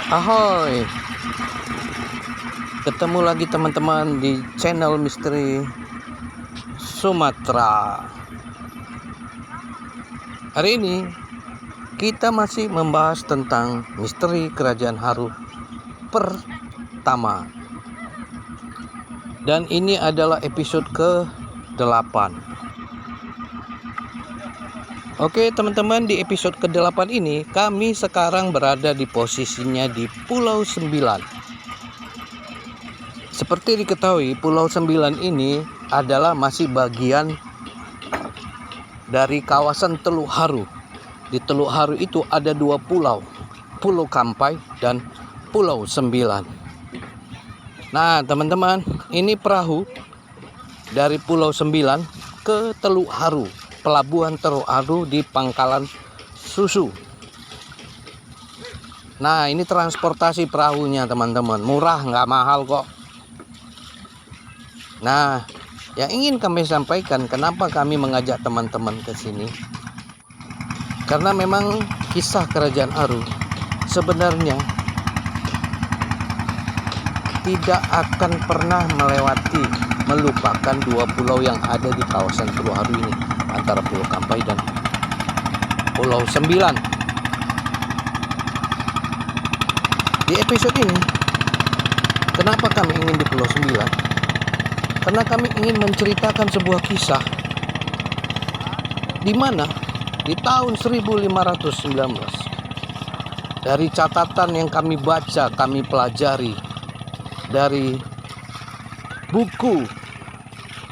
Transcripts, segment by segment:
Ahoy, ketemu lagi teman-teman di channel Misteri Sumatera. Hari ini kita masih membahas tentang misteri Kerajaan Haru pertama. Dan ini adalah episode ke-8. Oke teman-teman, di episode ke-8 ini kami sekarang berada di posisinya di Pulau 9. Seperti diketahui, Pulau 9 ini adalah masih bagian dari kawasan Teluk Haru. Di Teluk Haru itu ada 2 pulau, Pulau Kampai dan Pulau 9. Nah teman-teman, ini perahu dari Pulau 9 ke Teluk Haru, pelabuhan Teluk Haru di Pangkalan Susu. Nah ini transportasi perahunya teman-teman, murah, nggak mahal kok. Nah, yang ingin kami sampaikan, kenapa kami mengajak teman-teman ke sini? Karena memang kisah Kerajaan Haru sebenarnya tidak akan pernah melupakan 2 pulau yang ada di kawasan Teluk Haru ini, antara Pulau Kampai dan Pulau 9. Di episode ini, kenapa kami ingin di Pulau 9? Karena kami ingin menceritakan sebuah kisah di mana di tahun 1519, dari catatan yang kami baca, kami pelajari dari buku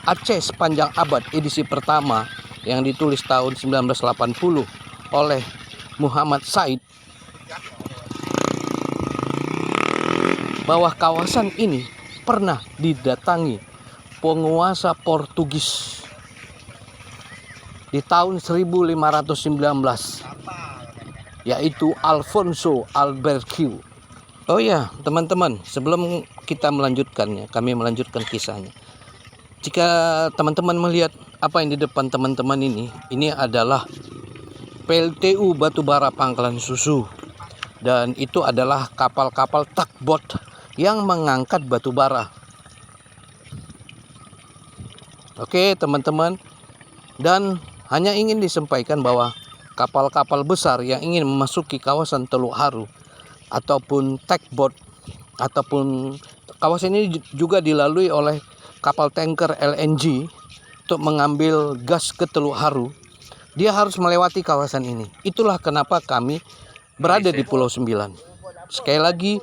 Aceh Sepanjang Abad edisi pertama yang ditulis tahun 1980 oleh Muhammad Said, bahwa kawasan ini pernah didatangi penguasa Portugis di tahun 1519, yaitu Alfonso Albuquerque. Oh ya teman-teman, sebelum kita melanjutkannya, kami melanjutkan kisahnya. Jika teman-teman melihat apa yang di depan teman-teman ini adalah PLTU Batubara Pangkalan Susu. Dan itu adalah kapal-kapal tugboat yang mengangkat batubara. Oke teman-teman, dan hanya ingin disampaikan bahwa kapal-kapal besar yang ingin memasuki kawasan Teluk Haru ataupun tugboat ataupun kawasan ini juga dilalui oleh kapal tanker LNG untuk mengambil gas ke Teluk Haru, dia harus melewati kawasan ini. Itulah kenapa kami berada di Pulau 9. Sekali lagi,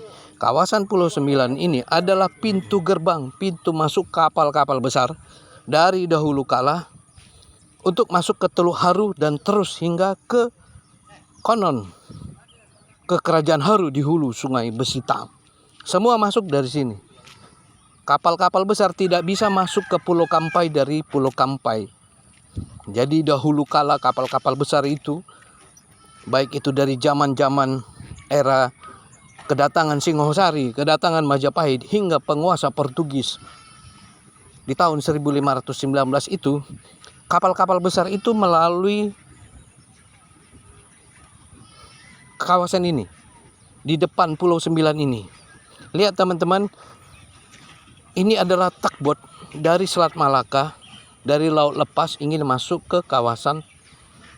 kawasan Pulau 9 ini adalah pintu gerbang, pintu masuk kapal-kapal besar dari dahulu kala untuk masuk ke Teluk Haru dan terus hingga ke konon ke Kerajaan Haru di hulu Sungai Besitang. Semua masuk dari sini. Kapal-kapal besar tidak bisa masuk ke Pulau Kampai dari Pulau Kampai. Jadi dahulu kala kapal-kapal besar itu, baik itu dari zaman-zaman era kedatangan Singosari, kedatangan Majapahit hingga penguasa Portugis di tahun 1519 itu, kapal-kapal besar itu melalui kawasan ini, di depan Pulau 9 ini. Lihat teman-teman, ini adalah tugboat dari Selat Malaka, dari Laut Lepas ingin masuk ke kawasan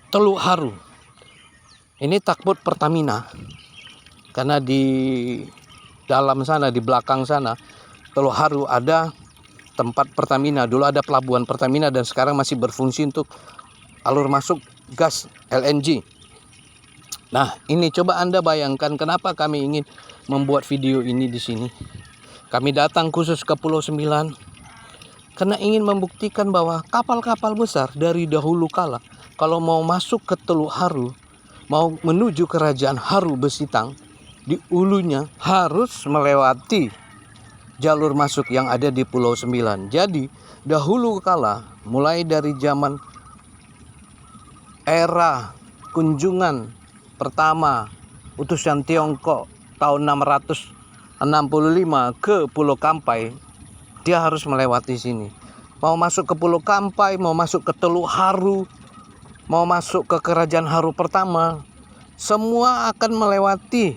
Teluk Haru. Ini tugboat Pertamina, karena di dalam sana, di belakang sana Teluk Haru ada tempat Pertamina. Dulu ada pelabuhan Pertamina dan sekarang masih berfungsi untuk alur masuk gas LNG. Nah, ini coba Anda bayangkan kenapa kami ingin membuat video ini di sini. Kami datang khusus ke Pulau 9 karena ingin membuktikan bahwa kapal-kapal besar dari dahulu kala kalau mau masuk ke Teluk Haru, mau menuju Kerajaan Haru Besitang, di ulunya harus melewati jalur masuk yang ada di Pulau 9. Jadi dahulu kala, mulai dari zaman era kunjungan pertama utusan Tiongkok tahun 665 ke Pulau Kampai, dia harus melewati sini. Mau masuk ke Pulau Kampai, mau masuk ke Teluk Haru, mau masuk ke Kerajaan Haru pertama, semua akan melewati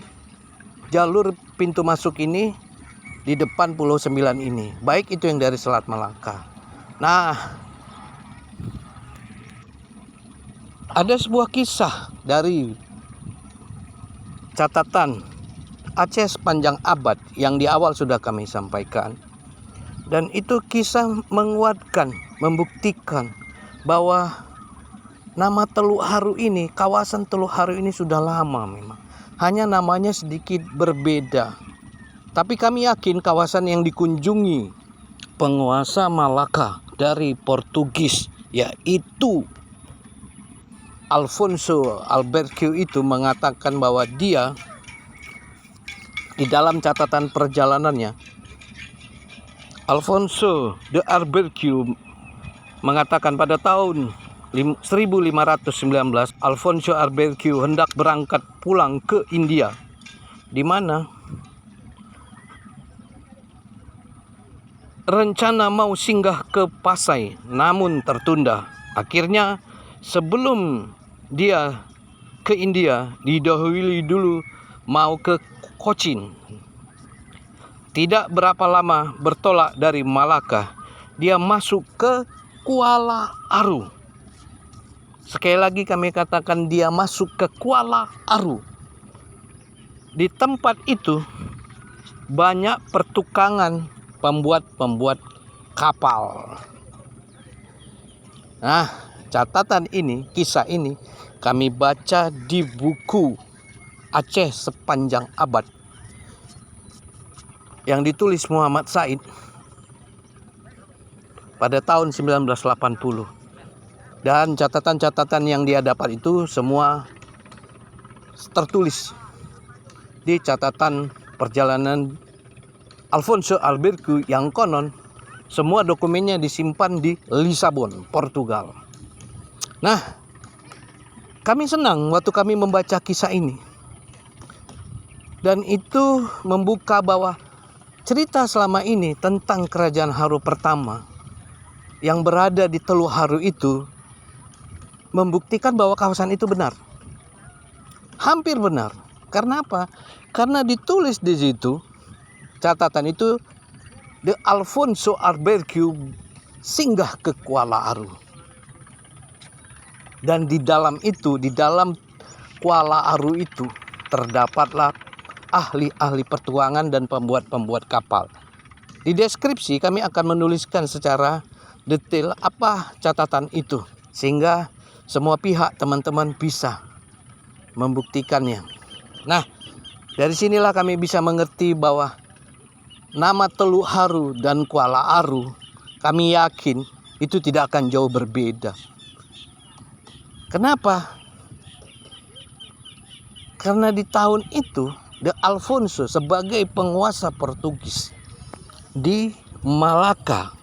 jalur pintu masuk ini di depan Pulau Sembilan ini, baik itu yang dari Selat Malaka. Nah, ada sebuah kisah dari catatan Aceh sepanjang abad yang di awal sudah kami sampaikan. Dan itu kisah menguatkan, membuktikan bahwa nama Teluk Haru ini, kawasan Teluk Haru ini sudah lama memang. Hanya namanya sedikit berbeda. Tapi kami yakin kawasan yang dikunjungi penguasa Malaka dari Portugis, yaitu Alfonso Albuquerque, itu mengatakan bahwa dia di dalam catatan perjalanannya, Alfonso de Albuquerque mengatakan pada tahun 1519 Alfonso Albuquerque hendak berangkat pulang ke India, di mana rencana mau singgah ke Pasai namun tertunda. Akhirnya sebelum dia ke India didahului dulu mau ke Cochin. Tidak berapa lama bertolak dari Malaka, dia masuk ke Kuala Aru. Sekali lagi kami katakan dia masuk ke Kuala Aru. Di tempat itu banyak pertukangan pembuat kapal. Nah, catatan ini, kisah ini kami baca di buku Aceh Sepanjang Abad yang ditulis Muhammad Said pada tahun 1980. Dan catatan-catatan yang dia dapat itu semua tertulis di catatan perjalanan Alfonso Albuquerque yang konon semua dokumennya disimpan di Lisabon, Portugal. Nah, kami senang waktu kami membaca kisah ini. Dan itu membuka bahwa cerita selama ini tentang Kerajaan Haru pertama yang berada di Teluk Haru itu membuktikan bahwa kawasan itu benar. Hampir benar. Karena apa? Karena ditulis di situ, catatan itu, de Alfonso Albuquerque singgah ke Kuala Aru. Dan di dalam itu, di dalam Kuala Aru itu terdapatlah ahli-ahli pertuangan dan pembuat kapal. Di deskripsi kami akan menuliskan secara detail apa catatan itu, sehingga semua pihak teman-teman bisa membuktikannya. Nah, dari sinilah kami bisa mengerti bahwa nama Teluk Haru dan Kuala Aru kami yakin itu tidak akan jauh berbeda. Kenapa? Karena di tahun itu de Alfonso sebagai penguasa Portugis di Malaka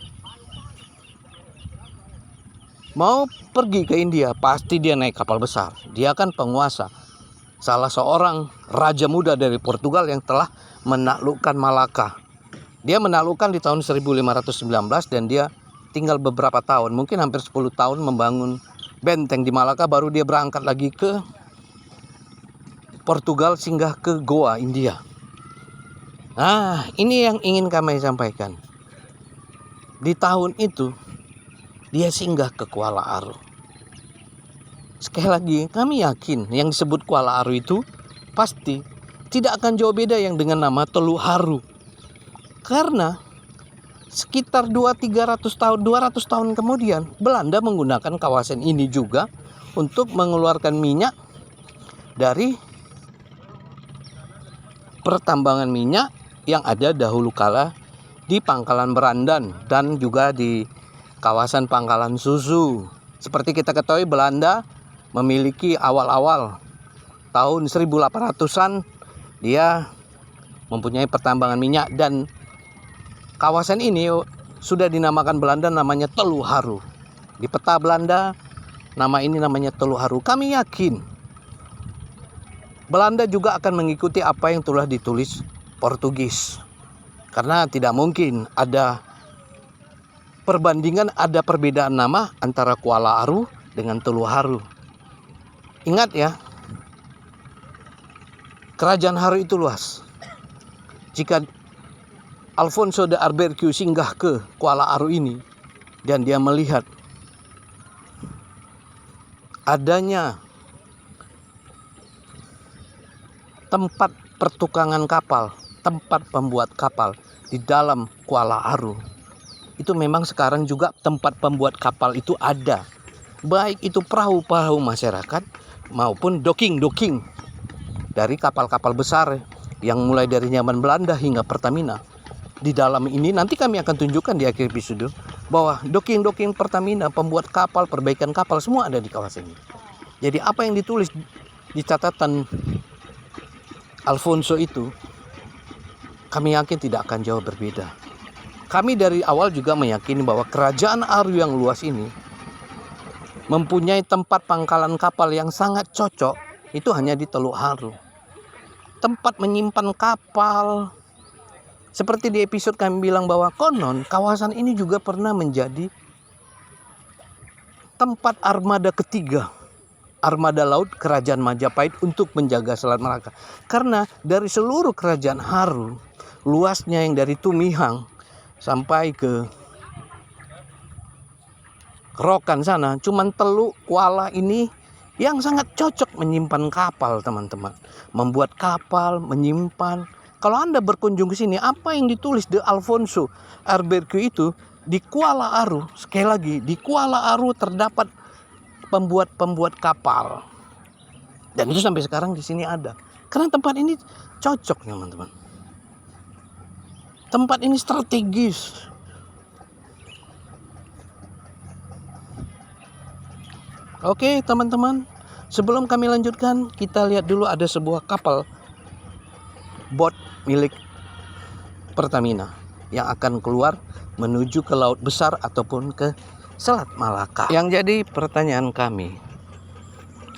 mau pergi ke India, pasti dia naik kapal besar. Dia kan penguasa, salah seorang raja muda dari Portugal yang telah menaklukkan Malaka. Dia menaklukkan di tahun 1519 dan dia tinggal beberapa tahun, mungkin hampir 10 tahun membangun benteng di Malaka, baru dia berangkat lagi ke Portugal, singgah ke Goa, India. Nah, ini yang ingin kami sampaikan. Di tahun itu dia singgah ke Kuala Aru. Sekali lagi, kami yakin yang disebut Kuala Aru itu pasti tidak akan jauh beda yang dengan nama Teluk Haru. Karena sekitar 200 tahun kemudian Belanda menggunakan kawasan ini juga untuk mengeluarkan minyak dari pertambangan minyak yang ada dahulu kala di Pangkalan Berandan dan juga di kawasan Pangkalan Susu. Seperti kita ketahui, Belanda memiliki awal-awal tahun 1800-an dia mempunyai pertambangan minyak, dan kawasan ini sudah dinamakan Belanda namanya Teluk Haru. Di peta Belanda nama ini namanya Teluk Haru. Kami yakin Belanda juga akan mengikuti apa yang telah ditulis Portugis. Karena tidak mungkin ada perbandingan, ada perbedaan nama antara Kuala Aru dengan Teluk Haru. Ingat ya, Kerajaan Haru itu luas. jika Alfonso de Albuquerque singgah ke Kuala Aru ini dan dia melihat adanya tempat pertukangan kapal, tempat pembuat kapal di dalam Kuala Aru. Itu memang sekarang juga tempat pembuat kapal itu ada. Baik itu perahu-perahu masyarakat maupun docking dari kapal-kapal besar yang mulai dari zaman Belanda hingga Pertamina. Di dalam ini nanti kami akan tunjukkan di akhir episode bahwa docking Pertamina, pembuat kapal, perbaikan kapal semua ada di kawasan ini. Jadi apa yang ditulis di catatan Alfonso itu, kami yakin tidak akan jauh berbeda. Kami dari awal juga meyakini bahwa kerajaan Aru yang luas ini mempunyai tempat pangkalan kapal yang sangat cocok, itu hanya di Teluk Haru. Tempat menyimpan kapal. Seperti di episode kami bilang bahwa konon kawasan ini juga pernah menjadi tempat armada ketiga, armada laut kerajaan Majapahit untuk menjaga Selat Malaka. Karena dari seluruh kerajaan Haru, luasnya yang dari Tumihang sampai ke Rokan sana, cuman Teluk Kuala ini yang sangat cocok menyimpan kapal, teman-teman. Membuat kapal, menyimpan. Kalau Anda berkunjung ke sini, apa yang ditulis di Alfonso Albuquerque itu di Kuala Aru, sekali lagi di Kuala Aru terdapat pembuat kapal. Dan itu sampai sekarang di sini ada. Karena tempat ini cocok, teman-teman. Tempat ini strategis. Oke, teman-teman. Sebelum kami lanjutkan, kita lihat dulu ada sebuah kapal bot milik Pertamina yang akan keluar menuju ke Laut Besar ataupun ke Selat Malaka. Yang jadi pertanyaan kami,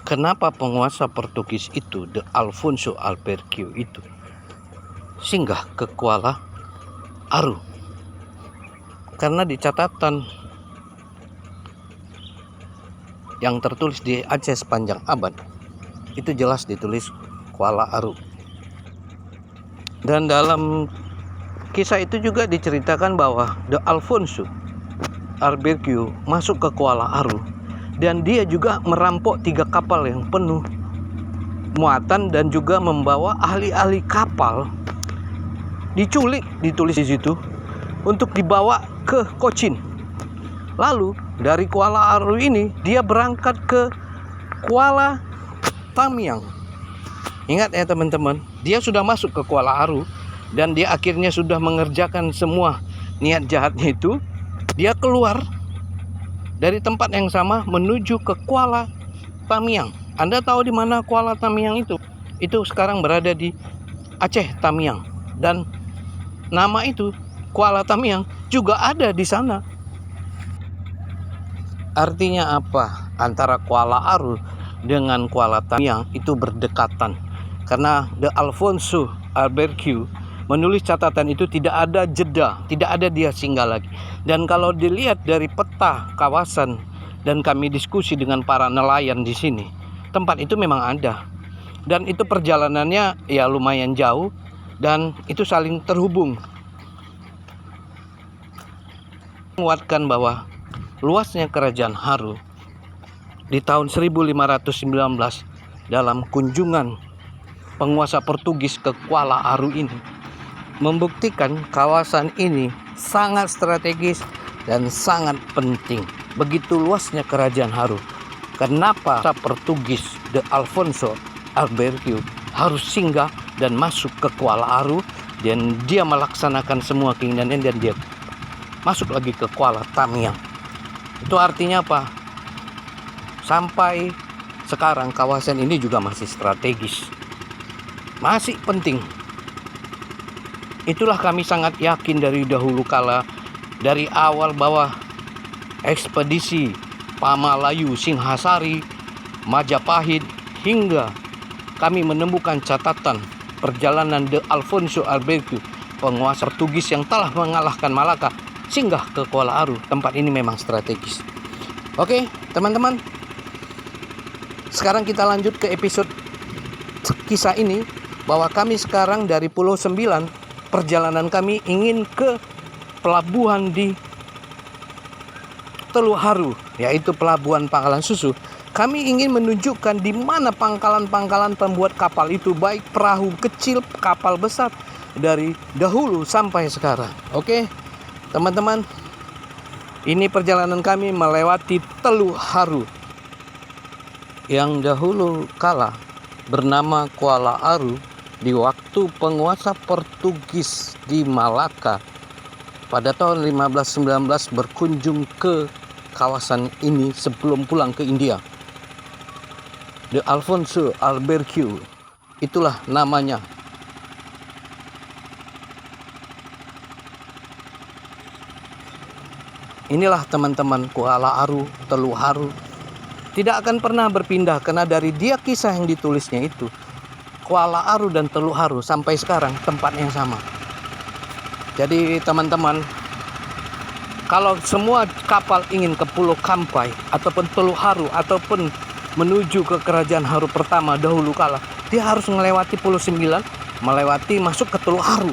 kenapa penguasa Portugis itu, de Alfonso Albuquerque itu, singgah ke Kuala Aru? Karena di catatan yang tertulis di Aceh sepanjang abad, itu jelas ditulis Kuala Aru. Dan dalam kisah itu juga diceritakan bahwa de Alfonso Albuquerque masuk ke Kuala Aru dan dia juga merampok 3 kapal yang penuh muatan dan juga membawa ahli-ahli kapal, diculik, ditulis di situ, untuk dibawa ke Cochin. Lalu dari Kuala Aru ini dia berangkat ke Kuala Tamiang. Ingat ya teman-teman, dia sudah masuk ke Kuala Aru dan dia akhirnya sudah mengerjakan semua niat jahatnya itu. Dia keluar dari tempat yang sama menuju ke Kuala Tamiang. Anda tahu di mana Kuala Tamiang itu? Itu sekarang berada di Aceh Tamiang. Dan nama itu Kuala Tamiang juga ada di sana. Artinya apa? Antara Kuala Aru dengan Kuala Tamiang itu berdekatan. Karena de Alfonso Albuquerque menulis catatan itu tidak ada jeda, tidak ada dia singgah lagi. Dan kalau dilihat dari peta kawasan dan kami diskusi dengan para nelayan di sini, tempat itu memang ada. Dan itu perjalanannya ya lumayan jauh dan itu saling terhubung. Menguatkan bahwa luasnya kerajaan Haru di tahun 1519 dalam kunjungan penguasa Portugis ke Kuala Aru ini membuktikan kawasan ini sangat strategis dan sangat penting. Begitu luasnya kerajaan Haru. Kenapa Portugis de Alfonso Albuquerque harus singgah dan masuk ke Kuala Aru dan dia melaksanakan semua keinginannya dan dia masuk lagi ke Kuala Tamiang. Itu artinya apa? Sampai sekarang kawasan ini juga masih strategis. Masih penting. Itulah kami sangat yakin dari dahulu kala, dari awal bahwa ekspedisi Pamalayu, Singhasari, Majapahit hingga kami menemukan catatan perjalanan de Alfonso Albuquerque, penguasa Portugis yang telah mengalahkan Malaka, singgah ke Kuala Aru. Tempat ini memang strategis. Oke, teman-teman. Sekarang kita lanjut ke episode kisah ini, bahwa kami sekarang dari Pulau 9 perjalanan kami ingin ke pelabuhan di Teluk Haru, yaitu pelabuhan Pangkalan Susu. Kami ingin menunjukkan di mana pangkalan-pangkalan pembuat kapal itu, baik perahu kecil, kapal besar, dari dahulu sampai sekarang. Oke, teman-teman, ini perjalanan kami melewati Teluk Haru yang dahulu kala bernama Kuala Aru di waktu penguasa Portugis di Malaka pada tahun 1519 berkunjung ke kawasan ini sebelum pulang ke India. De Alfonso Albuquerque, itulah namanya. Inilah teman-teman Kuala Aru, Teluk Haru. Tidak akan pernah berpindah karena dari dia kisah yang ditulisnya itu, Kuala Aru dan Teluk Haru sampai sekarang tempat yang sama. Jadi teman-teman, kalau semua kapal ingin ke Pulau Kampai ataupun Teluk Haru ataupun menuju ke Kerajaan Haru pertama dahulu kala, dia harus melewati Pulau Sembilan, melewati masuk ke Teluk Haru.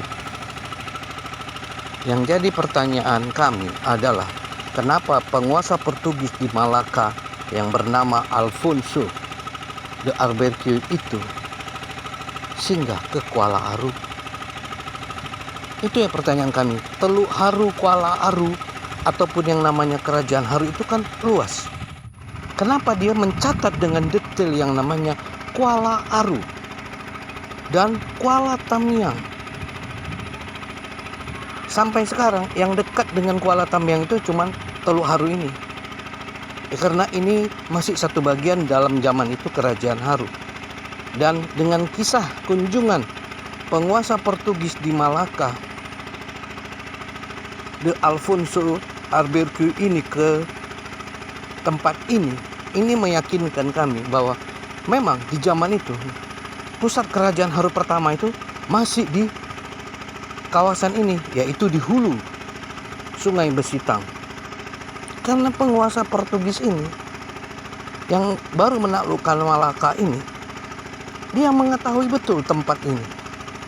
Yang jadi pertanyaan kami adalah, kenapa penguasa Portugis di Malaka yang bernama Alfonso de Albuquerque itu singgah ke Kuala Aru? Itu ya pertanyaan kami. Teluk Haru, Kuala Aru, ataupun yang namanya Kerajaan Haru itu kan luas. Kenapa dia mencatat dengan detail yang namanya Kuala Aru dan Kuala Tamiang? Sampai sekarang yang dekat dengan Kuala Tamiang itu cuma Teluk Haru ini. Karena ini masih satu bagian dalam zaman itu Kerajaan Haru. Dan dengan kisah kunjungan penguasa Portugis di Malaka, De Alfonso Albuquerque ini ke tempat ini meyakinkan kami bahwa memang di zaman itu pusat Kerajaan Haru pertama itu masih di kawasan ini, yaitu di hulu Sungai Besitang. Karena penguasa Portugis ini yang baru menaklukkan Malaka ini, dia mengetahui betul tempat ini.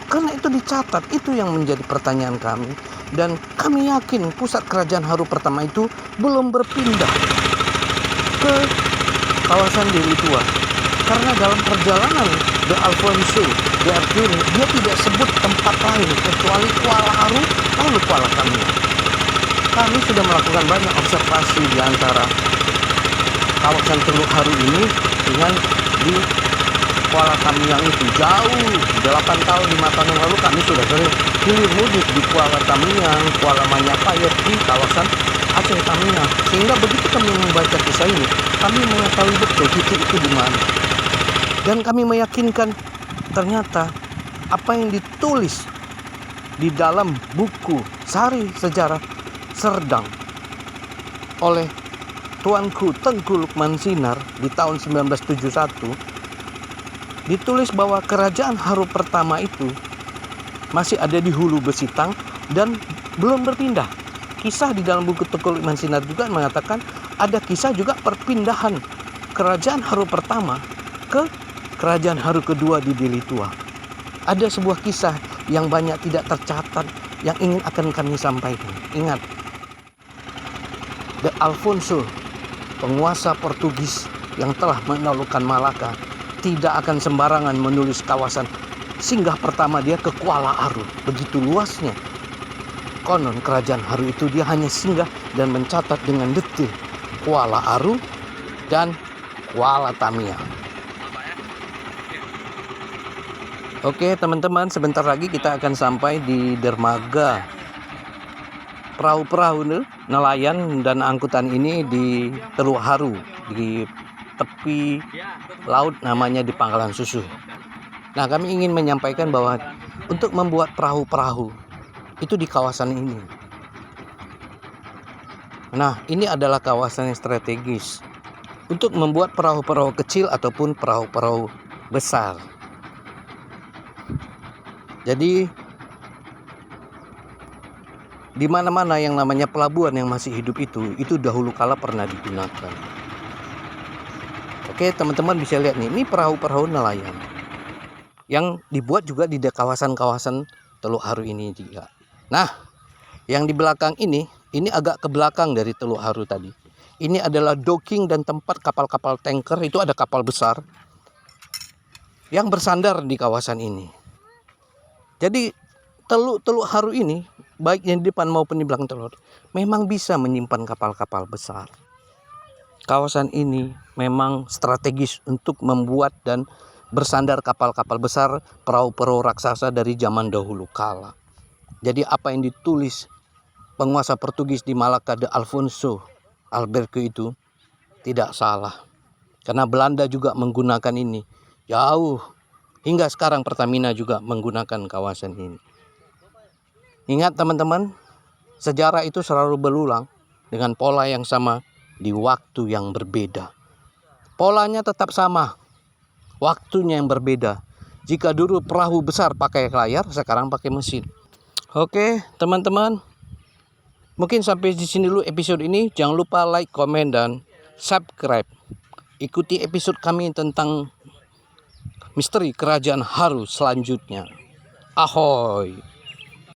Karena itu dicatat, itu yang menjadi pertanyaan kami. Dan kami yakin pusat Kerajaan Haru pertama itu belum berpindah ke kawasan Deli Tua. Karena dalam perjalanan De Alfonso de Albuquerque, dia tidak sebut tempat lain kecuali Kuala Aru lalu Kuala Tamiang. Kami sudah melakukan banyak observasi di antara kawasan Teluk Haru ini dengan di Kuala Tamiang itu jauh. 8 tahun, 5 tahun yang lalu kami sudah sering hilir mudik di Kuala Tamiang, Kuala Manyapayat di kawasan Aceh Tamiang. Sehingga begitu kami membaca kisah ini, kami mengetahui betul titik itu di mana. Dan kami meyakinkan ternyata apa yang ditulis di dalam buku Sari Sejarah Serdang oleh Tuanku Tengku Lukman Sinar di tahun 1971 ditulis bahwa Kerajaan Haru pertama itu masih ada di hulu Besitang dan belum berpindah. Kisah di dalam buku Tengku Lukman Sinar juga mengatakan ada kisah juga perpindahan Kerajaan Haru pertama ke Kerajaan Haru kedua di Deli Tua. Ada sebuah kisah yang banyak tidak tercatat yang ingin akan kami sampaikan. Ingat, De Alfonso, penguasa Portugis yang telah menaklukkan Malaka, tidak akan sembarangan menulis kawasan singgah pertama dia ke Kuala Aru. Begitu luasnya. Konon Kerajaan Haru itu dia hanya singgah dan mencatat dengan detil Kuala Aru dan Kuala Tamiang. Oke teman-teman, sebentar lagi kita akan sampai di dermaga perahu-perahu nelayan dan angkutan ini di Teluk Haru, di tepi laut namanya di Pangkalan Susu. Nah, kami ingin menyampaikan bahwa untuk membuat perahu-perahu itu di kawasan ini. Nah, ini adalah kawasan yang strategis untuk membuat perahu-perahu kecil ataupun perahu-perahu besar. Jadi di mana-mana yang namanya pelabuhan yang masih hidup itu dahulu kala pernah digunakan. Oke, teman-teman bisa lihat nih, ini perahu-perahu nelayan yang dibuat juga di kawasan-kawasan Teluk Haru ini juga. Nah, yang di belakang ini agak ke belakang dari Teluk Haru tadi. Ini adalah docking dan tempat kapal-kapal tanker. Itu ada kapal besar yang bersandar di kawasan ini. Jadi Teluk Haru ini, baik yang di depan maupun di belakang teluk, memang bisa menyimpan kapal-kapal besar. Kawasan ini memang strategis untuk membuat dan bersandar kapal-kapal besar, perahu-perahu raksasa dari zaman dahulu kala. Jadi apa yang ditulis penguasa Portugis di Malacca, de Alfonso Albuquerque itu tidak salah. Karena Belanda juga menggunakan ini jauh. Hingga sekarang Pertamina juga menggunakan kawasan ini. Ingat teman-teman, sejarah itu selalu berulang dengan pola yang sama di waktu yang berbeda. Polanya tetap sama, waktunya yang berbeda. Jika dulu perahu besar pakai layar, sekarang pakai mesin. Oke teman-teman, mungkin sampai di sini dulu episode ini. Jangan lupa like, komen, dan subscribe. Ikuti episode kami tentang misteri Kerajaan Haru selanjutnya. Ahoy!